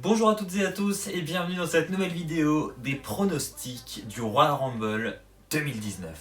Bonjour à toutes et à tous et bienvenue dans cette nouvelle vidéo des pronostics du Royal Rumble 2019.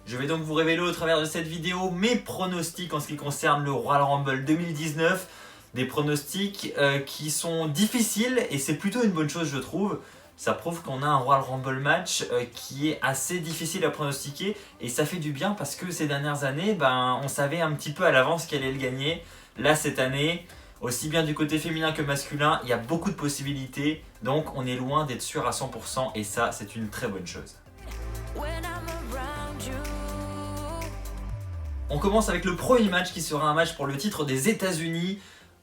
Je vais donc vous révéler au travers de cette vidéo mes pronostics en ce qui concerne le Royal Rumble 2019. Des pronostics qui sont difficiles et c'est plutôt une bonne chose je trouve. Ça prouve qu'on a un Royal Rumble match qui est assez difficile à pronostiquer et ça fait du bien parce que ces dernières années, on savait un petit peu à l'avance qui allait le gagner. Là cette année, aussi bien du côté féminin que masculin, il y a beaucoup de possibilités. Donc on est loin d'être sûr à 100% et ça c'est une très bonne chose. On commence avec le premier match qui sera un match pour le titre des États-Unis.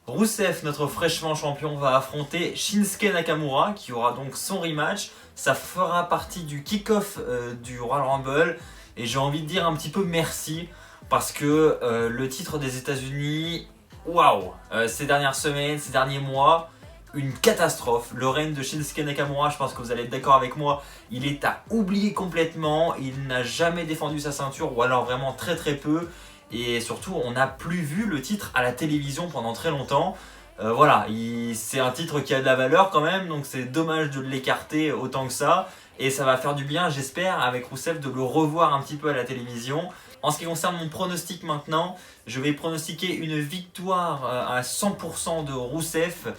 Rusev, notre fraîchement champion, va affronter Shinsuke Nakamura qui aura donc son rematch. Ça fera partie du kick-off du Royal Rumble et j'ai envie de dire un petit peu merci parce que le titre des États-Unis, waouh, ces dernières semaines, ces derniers mois, une catastrophe. Le règne de Shinsuke Nakamura, je pense que vous allez être d'accord avec moi, il est à oublier complètement. Il n'a jamais défendu sa ceinture ou alors vraiment très très peu. Et surtout, on n'a plus vu le titre à la télévision pendant très longtemps. Voilà, c'est un titre qui a de la valeur quand même, donc c'est dommage de l'écarter autant que ça. Et ça va faire du bien, j'espère, avec Rusev, de le revoir un petit peu à la télévision. En ce qui concerne mon pronostic maintenant, je vais pronostiquer une victoire à 100% de Rusev.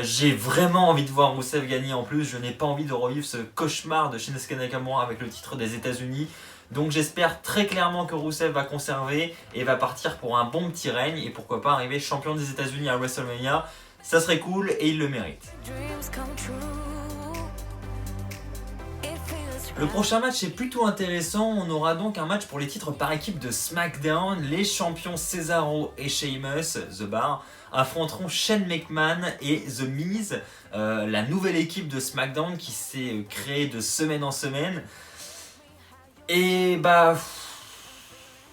J'ai vraiment envie de voir Rusev gagner en plus. Je n'ai pas envie de revivre ce cauchemar de Shinsuke Nakamura avec le titre des États-Unis. Donc j'espère très clairement que Rusev va conserver et va partir pour un bon petit règne. Et pourquoi pas arriver champion des États-Unis à WrestleMania. Ça serait cool et il le mérite. Le prochain match est plutôt intéressant, on aura donc un match pour les titres par équipe de SmackDown. Les champions Cesaro et Sheamus, The Bar, affronteront Shane McMahon et The Miz, la nouvelle équipe de SmackDown qui s'est créée de semaine en semaine. Et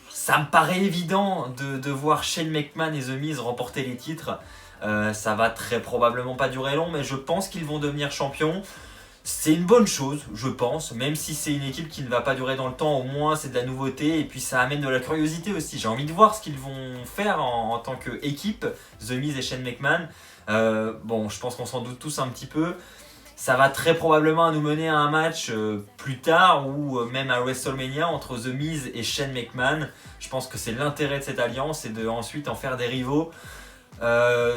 ça me paraît évident de voir Shane McMahon et The Miz remporter les titres. Ça va très probablement pas durer long, mais je pense qu'ils vont devenir champions. C'est une bonne chose, je pense, même si c'est une équipe qui ne va pas durer dans le temps, au moins c'est de la nouveauté et puis ça amène de la curiosité aussi. J'ai envie de voir ce qu'ils vont faire en tant qu'équipe, The Miz et Shane McMahon. Je pense qu'on s'en doute tous un petit peu. Ça va très probablement nous mener à un match plus tard ou même à WrestleMania entre The Miz et Shane McMahon. Je pense que c'est l'intérêt de cette alliance et de ensuite en faire des rivaux.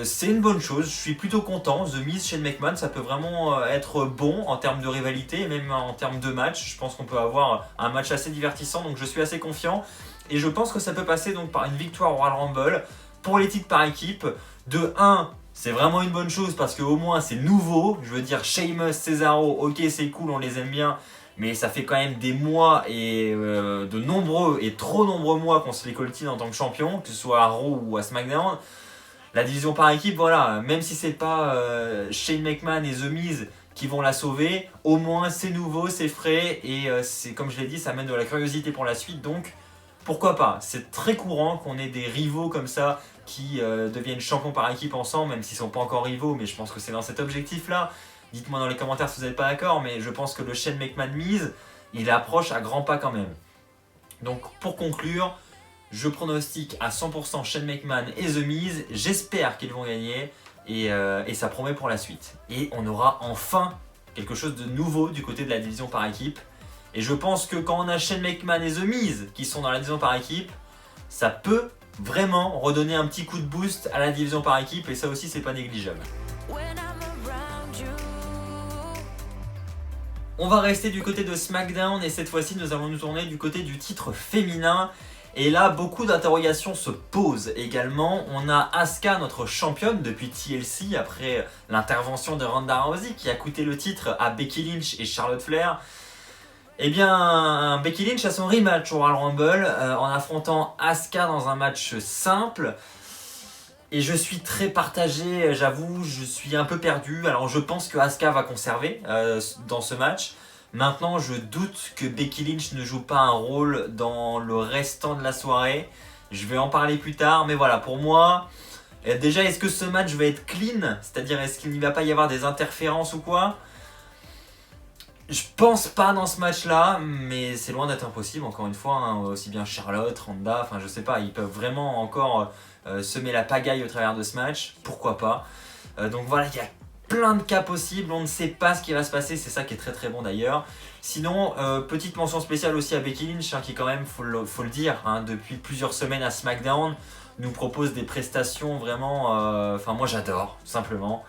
C'est une bonne chose, je suis plutôt content. The Miz, Shane McMahon, ça peut vraiment être bon en termes de rivalité et même en termes de match. Je pense qu'on peut avoir un match assez divertissant, donc je suis assez confiant. Et je pense que ça peut passer donc par une victoire au Royal Rumble pour les titres par équipe. De 1, c'est vraiment une bonne chose parce qu'au moins c'est nouveau. Je veux dire, Sheamus, Cesaro, ok c'est cool, on les aime bien. Mais ça fait quand même des mois et de nombreux et trop nombreux mois qu'on se les coltine en tant que champion, que ce soit à Raw ou à SmackDown. La division par équipe, voilà, même si c'est pas Shane McMahon et The Miz qui vont la sauver, au moins c'est nouveau, c'est frais et c'est comme je l'ai dit, ça amène de la curiosité pour la suite, donc pourquoi pas. C'est très courant qu'on ait des rivaux comme ça qui deviennent champions par équipe ensemble, même s'ils ne sont pas encore rivaux, mais je pense que c'est dans cet objectif-là. Dites-moi dans les commentaires si vous n'êtes pas d'accord, mais je pense que le Shane McMahon-Miz, il approche à grands pas quand même. Donc pour conclure, je pronostique à 100% Shane McMahon et The Miz. J'espère qu'ils vont gagner et ça promet pour la suite. Et on aura enfin quelque chose de nouveau du côté de la division par équipe. Et je pense que quand on a Shane McMahon et The Miz qui sont dans la division par équipe, ça peut vraiment redonner un petit coup de boost à la division par équipe et ça aussi c'est pas négligeable. On va rester du côté de SmackDown et cette fois-ci nous allons nous tourner du côté du titre féminin. Et là, beaucoup d'interrogations se posent également. On a Asuka, notre championne depuis TLC, après l'intervention de Ronda Rousey, qui a coûté le titre à Becky Lynch et Charlotte Flair. Eh bien, Becky Lynch a son rematch au Royal Rumble en affrontant Asuka dans un match simple. Et je suis très partagé, j'avoue, je suis un peu perdu. Alors je pense que Asuka va conserver dans ce match. Maintenant, je doute que Becky Lynch ne joue pas un rôle dans le restant de la soirée. Je vais en parler plus tard, mais voilà, pour moi, déjà, est-ce que ce match va être clean? C'est-à-dire, est-ce qu'il n'y va pas y avoir des interférences ou quoi? Je pense pas dans ce match-là, mais c'est loin d'être impossible, encore une fois, hein, aussi bien Charlotte, Ronda, enfin je sais pas, ils peuvent vraiment encore semer la pagaille au travers de ce match, pourquoi pas. Donc voilà, il y a plein de cas possibles, on ne sait pas ce qui va se passer, c'est ça qui est très très bon d'ailleurs. Sinon, petite mention spéciale aussi à Becky Lynch, hein, qui quand même, faut le dire, hein, depuis plusieurs semaines à SmackDown, nous propose des prestations vraiment, enfin moi j'adore, tout simplement.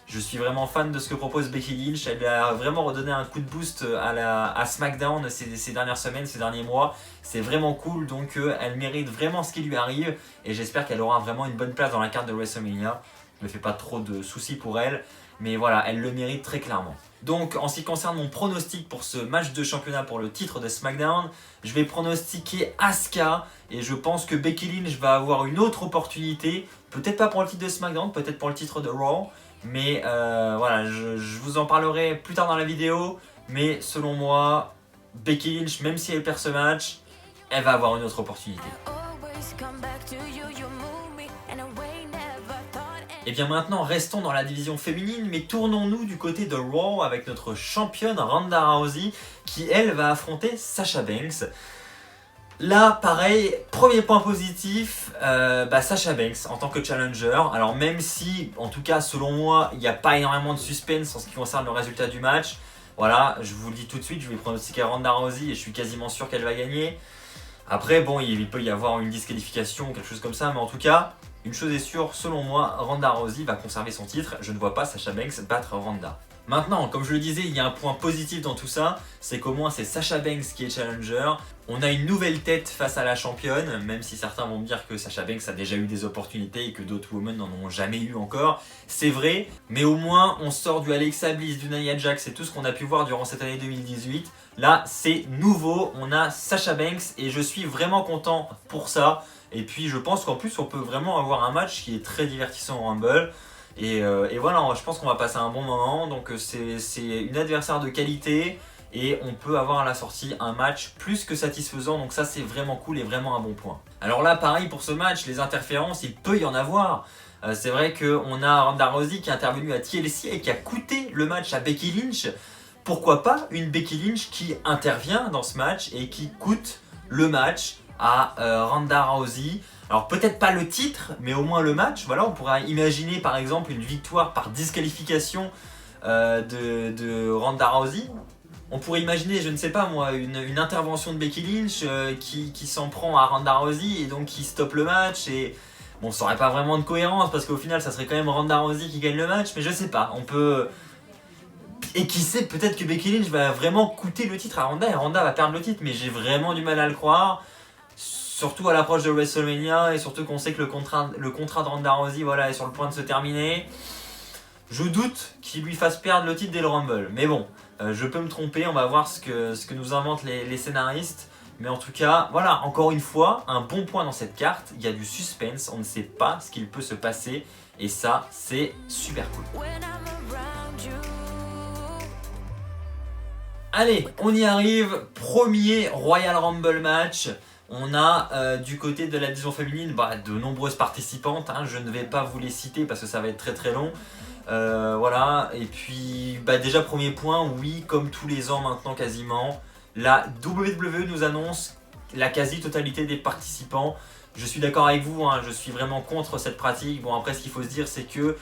Je suis vraiment fan de ce que propose Becky Lynch. Elle a vraiment redonné un coup de boost à SmackDown ces dernières semaines, ces derniers mois. C'est vraiment cool, donc elle mérite vraiment ce qui lui arrive. Et j'espère qu'elle aura vraiment une bonne place dans la carte de WrestleMania. Je ne me fais pas trop de soucis pour elle, mais voilà, elle le mérite très clairement. Donc en ce qui concerne mon pronostic pour ce match de championnat pour le titre de SmackDown, je vais pronostiquer Asuka. Et je pense que Becky Lynch va avoir une autre opportunité. Peut-être pas pour le titre de SmackDown, peut-être pour le titre de Raw. Mais voilà, je vous en parlerai plus tard dans la vidéo. Mais selon moi, Becky Lynch, même si elle perd ce match, elle va avoir une autre opportunité. Et bien maintenant, restons dans la division féminine, mais tournons-nous du côté de Raw avec notre championne Ronda Rousey, qui elle va affronter Sasha Banks. Là, pareil, premier point positif, Sasha Banks en tant que challenger. Alors même si, en tout cas selon moi, il n'y a pas énormément de suspense en ce qui concerne le résultat du match. Voilà, je vous le dis tout de suite, je vais pronostiquer Ronda Rousey et je suis quasiment sûr qu'elle va gagner. Après, bon, il peut y avoir une disqualification ou quelque chose comme ça, mais en tout cas, une chose est sûre, selon moi, Ronda Rousey va conserver son titre. Je ne vois pas Sasha Banks battre Ronda. Maintenant, comme je le disais, il y a un point positif dans tout ça, c'est qu'au moins c'est Sasha Banks qui est challenger. On a une nouvelle tête face à la championne, même si certains vont me dire que Sasha Banks a déjà eu des opportunités et que d'autres women n'en ont jamais eu encore. C'est vrai, mais au moins on sort du Alexa Bliss, du Nia Jax et tout ce qu'on a pu voir durant cette année 2018. Là, c'est nouveau, on a Sasha Banks et je suis vraiment content pour ça. Et puis je pense qu'en plus on peut vraiment avoir un match qui est très divertissant au Rumble. Et voilà, je pense qu'on va passer un bon moment. Donc c'est une adversaire de qualité et on peut avoir à la sortie un match plus que satisfaisant. Donc ça c'est vraiment cool et vraiment un bon point. Alors là pareil pour ce match, les interférences il peut y en avoir. C'est vrai qu'on a Ronda Rousey qui est intervenue à TLC et qui a coûté le match à Becky Lynch. Pourquoi pas une Becky Lynch qui intervient dans ce match et qui coûte le match à Ronda Rousey. Alors peut-être pas le titre, mais au moins le match. Voilà, on pourrait imaginer par exemple une victoire par disqualification de Ronda Rousey. On pourrait imaginer, je ne sais pas moi, une intervention de Becky Lynch qui s'en prend à Ronda Rousey et donc qui stoppe le match. Et bon, ça n'aurait pas vraiment de cohérence parce qu'au final, ça serait quand même Ronda Rousey qui gagne le match. Mais je sais pas, on peut... Et qui sait, peut-être que Becky Lynch va vraiment coûter le titre à Ronda et Ronda va perdre le titre. Mais j'ai vraiment du mal à le croire. Surtout à l'approche de WrestleMania et surtout qu'on sait que le contrat de Ronda Rousey voilà, est sur le point de se terminer. Je doute qu'il lui fasse perdre le titre dès le Rumble. Mais bon, je peux me tromper, on va voir ce que nous inventent les scénaristes. Mais en tout cas, voilà, encore une fois, un bon point dans cette carte. Il y a du suspense, on ne sait pas ce qu'il peut se passer. Et ça, c'est super cool. Allez, on y arrive. Premier Royal Rumble match. On a du côté de la division féminine de nombreuses participantes. Hein. Je ne vais pas vous les citer parce que ça va être très très long. Voilà, et puis déjà premier point, oui, comme tous les ans maintenant quasiment, la WWE nous annonce la quasi-totalité des participants. Je suis d'accord avec vous, hein, je suis vraiment contre cette pratique. Bon après ce qu'il faut se dire c'est que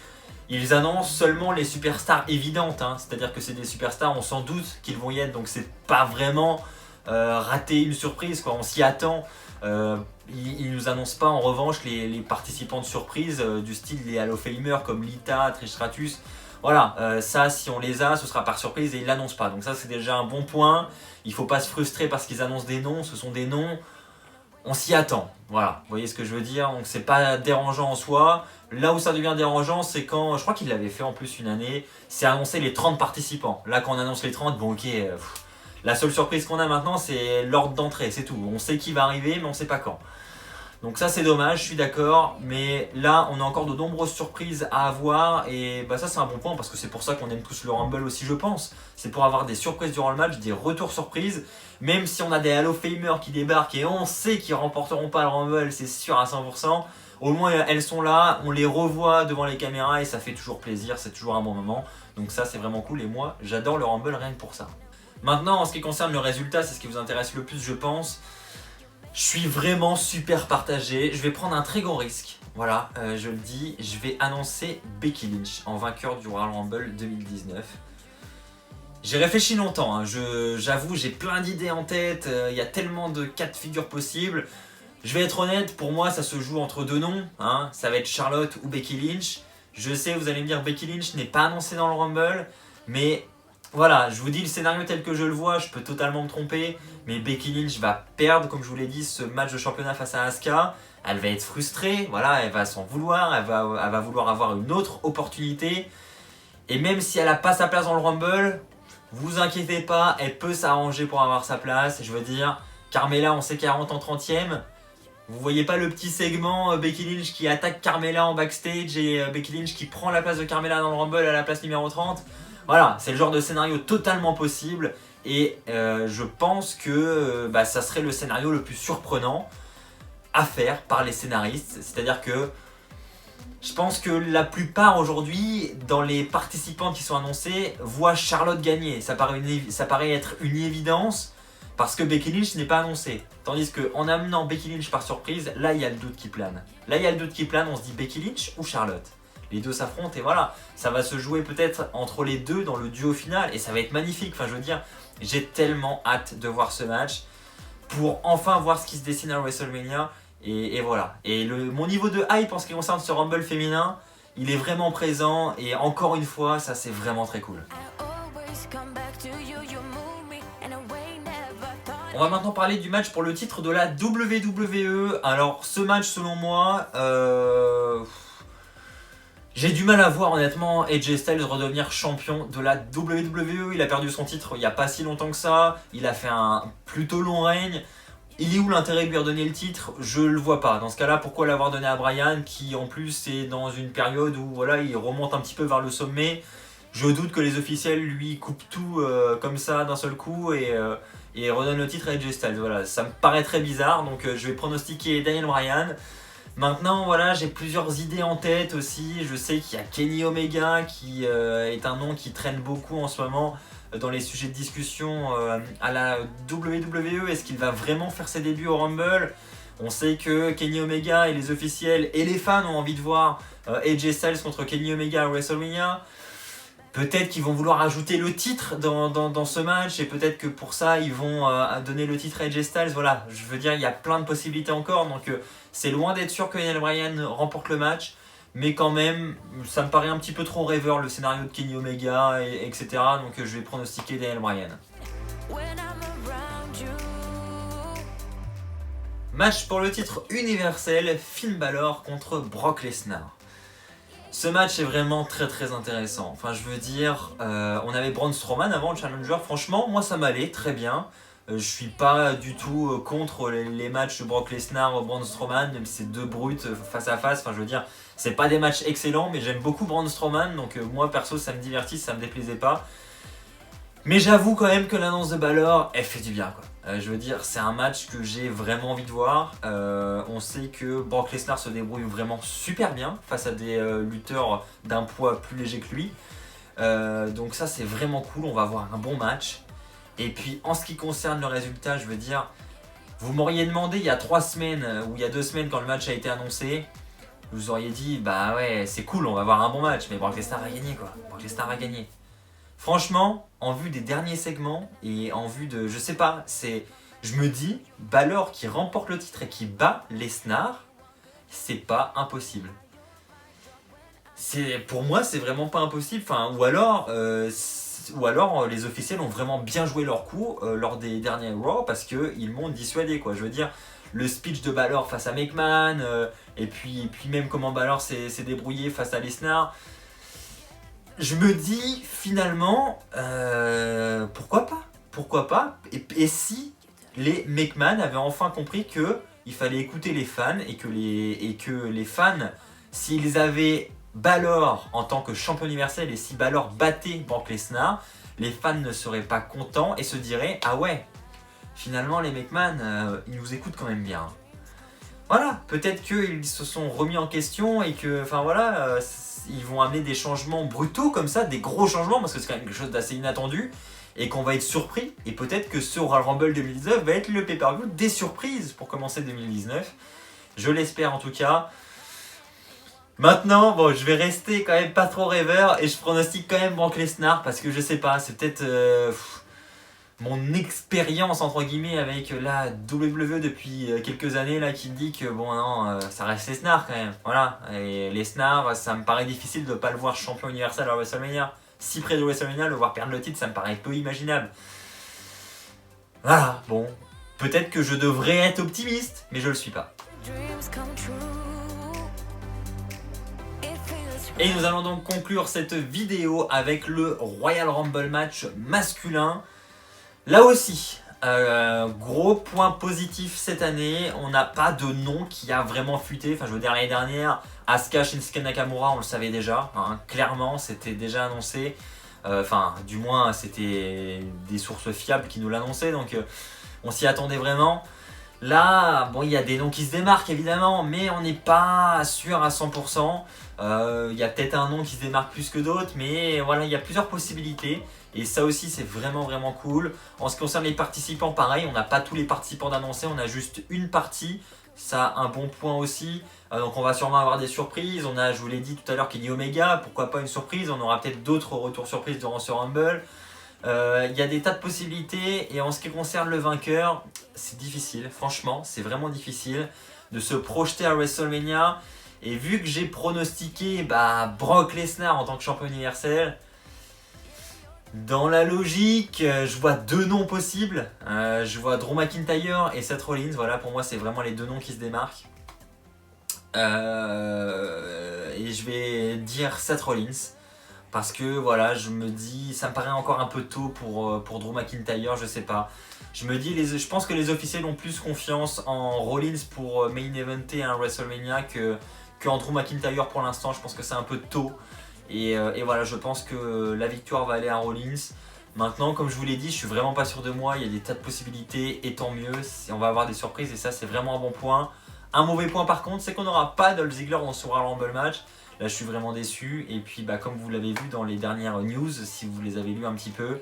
ils annoncent seulement les superstars évidentes, hein. C'est-à-dire que c'est des superstars, on s'en doute qu'ils vont y être, donc c'est pas vraiment rater une surprise, quoi. On s'y attend. Ils nous annoncent pas en revanche les participants de surprise du style les Hall of Famers comme Lita, Trish Stratus. Voilà, ça si on les a, ce sera par surprise et ils l'annoncent pas. Donc ça c'est déjà un bon point. Il faut pas se frustrer parce qu'ils annoncent des noms, ce sont des noms. On s'y attend. Voilà, vous voyez ce que je veux dire. Donc c'est pas dérangeant en soi. Là où ça devient dérangeant, c'est quand, je crois qu'il l'avait fait en plus une année, c'est annoncer les 30 participants. Là quand on annonce les 30, bon ok. La seule surprise qu'on a maintenant, c'est l'ordre d'entrée, c'est tout. On sait qui va arriver, mais on sait pas quand. Donc ça c'est dommage, je suis d'accord, mais là on a encore de nombreuses surprises à avoir et bah ça c'est un bon point parce que c'est pour ça qu'on aime tous le Rumble aussi je pense. C'est pour avoir des surprises durant le match, des retours surprises, même si on a des Hall of Famers qui débarquent et on sait qu'ils remporteront pas le Rumble, c'est sûr à 100%. Au moins elles sont là, on les revoit devant les caméras et ça fait toujours plaisir, c'est toujours un bon moment. Donc ça c'est vraiment cool et moi j'adore le Rumble rien que pour ça. Maintenant en ce qui concerne le résultat, c'est ce qui vous intéresse le plus je pense. Je suis vraiment super partagé, je vais prendre un très gros risque, voilà, je le dis, je vais annoncer Becky Lynch en vainqueur du Royal Rumble 2019. J'ai réfléchi longtemps, hein. J'avoue j'ai plein d'idées en tête, il y a tellement de cas de figure possibles. Je vais être honnête, pour moi ça se joue entre deux noms, hein. Ça va être Charlotte ou Becky Lynch. Je sais, vous allez me dire Becky Lynch n'est pas annoncée dans le Rumble, mais voilà, je vous dis le scénario tel que je le vois, je peux totalement me tromper, mais Becky Lynch va perdre, comme je vous l'ai dit, ce match de championnat face à Asuka. Elle va être frustrée, voilà, elle va s'en vouloir, elle va vouloir avoir une autre opportunité. Et même si elle n'a pas sa place dans le Rumble, vous inquiétez pas, elle peut s'arranger pour avoir sa place. Je veux dire, Carmella, on sait qu'elle rentre en 30e. Vous voyez pas le petit segment Becky Lynch qui attaque Carmella en backstage et Becky Lynch qui prend la place de Carmella dans le Rumble à la place numéro 30. Voilà, c'est le genre de scénario totalement possible et je pense que ça serait le scénario le plus surprenant à faire par les scénaristes. C'est-à-dire que je pense que la plupart aujourd'hui, dans les participants qui sont annoncés, voient Charlotte gagner. Ça paraît être une évidence parce que Becky Lynch n'est pas annoncée. Tandis qu'en amenant Becky Lynch par surprise, là il y a le doute qui plane. Là il y a le doute qui plane, on se dit Becky Lynch ou Charlotte. Les deux s'affrontent et voilà, ça va se jouer peut-être entre les deux dans le duo final et ça va être magnifique. Enfin je veux dire, j'ai tellement hâte de voir ce match pour enfin voir ce qui se dessine à WrestleMania et voilà. Et mon niveau de hype en ce qui concerne ce Rumble féminin, il est vraiment présent et encore une fois, ça c'est vraiment très cool. On va maintenant parler du match pour le titre de la WWE. Alors ce match selon moi... j'ai du mal à voir honnêtement AJ Styles redevenir champion de la WWE. Il a perdu son titre il n'y a pas si longtemps que ça. Il a fait un plutôt long règne. Il est où l'intérêt de lui redonner le titre? Je le vois pas. Dans ce cas-là, pourquoi l'avoir donné à Bryan qui en plus est dans une période où voilà, il remonte un petit peu vers le sommet. Je doute que les officiels lui coupent tout comme ça d'un seul coup et redonnent le titre à AJ Styles. Voilà, ça me paraît très bizarre. Donc je vais pronostiquer Daniel Bryan. Maintenant, voilà, j'ai plusieurs idées en tête aussi. Je sais qu'il y a Kenny Omega qui est un nom qui traîne beaucoup en ce moment dans les sujets de discussion à la WWE. Est-ce qu'il va vraiment faire ses débuts au Rumble? On sait que Kenny Omega et les officiels et les fans ont envie de voir AJ Styles contre Kenny Omega à WrestleMania. Peut-être qu'ils vont vouloir ajouter le titre dans ce match et peut-être que pour ça ils vont donner le titre à AJ Styles. Voilà, je veux dire, il y a plein de possibilités encore. Donc c'est loin d'être sûr que Daniel Bryan remporte le match. Mais quand même, ça me paraît un petit peu trop rêveur le scénario de Kenny Omega, etc. Donc je vais pronostiquer Daniel Bryan. Match pour le titre universel, Finn Balor contre Brock Lesnar. Ce match est vraiment très très intéressant. Enfin je veux dire, on avait Braun Strowman avant le challenger. Franchement, moi ça m'allait très bien. Je suis pas du tout contre les matchs de Brock Lesnar, Braun Strowman, même si c'est deux brutes face à face. Enfin je veux dire, c'est pas des matchs excellents, mais j'aime beaucoup Braun Strowman. Donc moi perso ça me divertit, ça me déplaisait pas. Mais j'avoue quand même que l'annonce de Balor, elle fait du bien quoi. Je veux dire, c'est un match que j'ai vraiment envie de voir. On sait que Brock Lesnar se débrouille vraiment super bien face à des lutteurs d'un poids plus léger que lui. Donc ça c'est vraiment cool, on va avoir un bon match. Et puis en ce qui concerne le résultat, je veux dire, vous m'auriez demandé il y a 3 semaines ou il y a 2 semaines quand le match a été annoncé, vous auriez dit bah ouais c'est cool, on va avoir un bon match, mais Brock Lesnar va gagner quoi. Brock Lesnar va gagner. Franchement, en vue des derniers segments et en vue de, je sais pas, je me dis, Balor qui remporte le titre et qui bat Lesnar, c'est pas impossible. Pour moi, c'est vraiment pas impossible. Enfin, ou alors les officiels ont vraiment bien joué leur coup lors des derniers Raw parce qu'ils m'ont dissuadé quoi. Je veux dire, le speech de Balor face à McMahon et puis même comment Balor s'est débrouillé face à Lesnar. Je me dis finalement, pourquoi pas? Pourquoi pas? Et si les McMahon avaient enfin compris que il fallait écouter les fans et que les fans, s'ils avaient Balor en tant que champion universel et si Balor battait Brock Lesnar, les fans ne seraient pas contents et se diraient « Ah ouais, finalement les McMahon, ils nous écoutent quand même bien. » Voilà, peut-être qu'ils se sont remis en question et que, enfin voilà, ils vont amener des changements brutaux comme ça, des gros changements, parce que c'est quand même quelque chose d'assez inattendu, et qu'on va être surpris, et peut-être que ce Royal Rumble 2019 va être le pay-per-view des surprises pour commencer 2019. Je l'espère en tout cas. Maintenant, bon, je vais rester quand même pas trop rêveur, et je pronostique quand même Brock Lesnar, parce que je sais pas, c'est peut-être... mon expérience entre guillemets avec la WWE depuis quelques années là qui me dit que bon non ça reste Lesnar quand même, voilà, et Lesnar ça me paraît difficile de ne pas le voir champion universel à WrestleMania, si près de WrestleMania, le voir perdre le titre ça me paraît peu imaginable. Voilà, bon, peut-être que je devrais être optimiste mais je le suis pas. Et nous allons donc conclure cette vidéo avec le Royal Rumble match masculin. Là aussi, gros point positif cette année, on n'a pas de nom qui a vraiment fuité. Enfin, je veux dire, l'année dernière, Asuka, Shinsuke Nakamura, on le savait déjà. Hein, clairement, c'était déjà annoncé. Enfin, du moins, c'était des sources fiables qui nous l'annonçaient. Donc, on s'y attendait vraiment. Là, bon, il y a des noms qui se démarquent évidemment, mais on n'est pas sûr à 100%. Il y a peut-être un nom qui se démarque plus que d'autres, mais voilà, il y a plusieurs possibilités. Et ça aussi, c'est vraiment vraiment cool. En ce qui concerne les participants, pareil, on n'a pas tous les participants d'annoncer, on a juste une partie. Ça a un bon point aussi. Donc on va sûrement avoir des surprises. On a, je vous l'ai dit tout à l'heure, Kenny Omega, pourquoi pas une surprise. On aura peut-être d'autres retours surprises durant ce Rumble. Il y a des tas de possibilités et en ce qui concerne le vainqueur, c'est difficile, franchement, c'est vraiment difficile de se projeter à WrestleMania. Et vu que j'ai pronostiqué Brock Lesnar en tant que champion universel, dans la logique, je vois deux noms possibles. Je vois Drew McIntyre et Seth Rollins, voilà, pour moi c'est vraiment les deux noms qui se démarquent. Et je vais dire Seth Rollins. Parce que voilà, je me dis, ça me paraît encore un peu tôt pour Drew McIntyre, je sais pas. Je me dis, je pense que les officiels ont plus confiance en Rollins pour main eventer un WrestleMania qu'en Drew McIntyre pour l'instant. Je pense que c'est un peu tôt. Et voilà, je pense que la victoire va aller à Rollins. Maintenant, comme je vous l'ai dit, je suis vraiment pas sûr de moi. Il y a des tas de possibilités et tant mieux. On va avoir des surprises et ça, c'est vraiment un bon point. Un mauvais point par contre, c'est qu'on n'aura pas Dolph Ziggler dans ce Royal Rumble match. Là, je suis vraiment déçu. Et puis, comme vous l'avez vu dans les dernières news, si vous les avez lues un petit peu,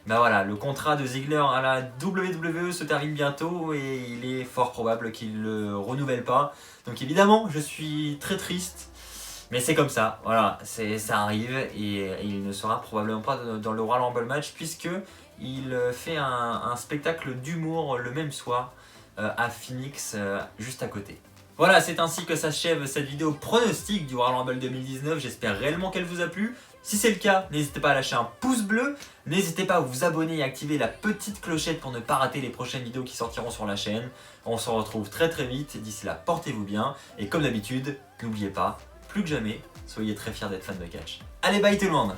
voilà, le contrat de Ziggler à la WWE se termine bientôt et il est fort probable qu'il ne le renouvelle pas. Donc évidemment, je suis très triste. Mais c'est comme ça, voilà, ça arrive et il ne sera probablement pas dans le Royal Rumble match puisque il fait un spectacle d'humour le même soir à Phoenix, juste à côté. Voilà, c'est ainsi que s'achève cette vidéo pronostic du Royal Rumble 2019. J'espère réellement qu'elle vous a plu. Si c'est le cas, n'hésitez pas à lâcher un pouce bleu. N'hésitez pas à vous abonner et activer la petite clochette pour ne pas rater les prochaines vidéos qui sortiront sur la chaîne. On se retrouve très très vite. D'ici là, portez-vous bien. Et comme d'habitude, n'oubliez pas, plus que jamais, soyez très fiers d'être fan de catch. Allez, bye tout le monde!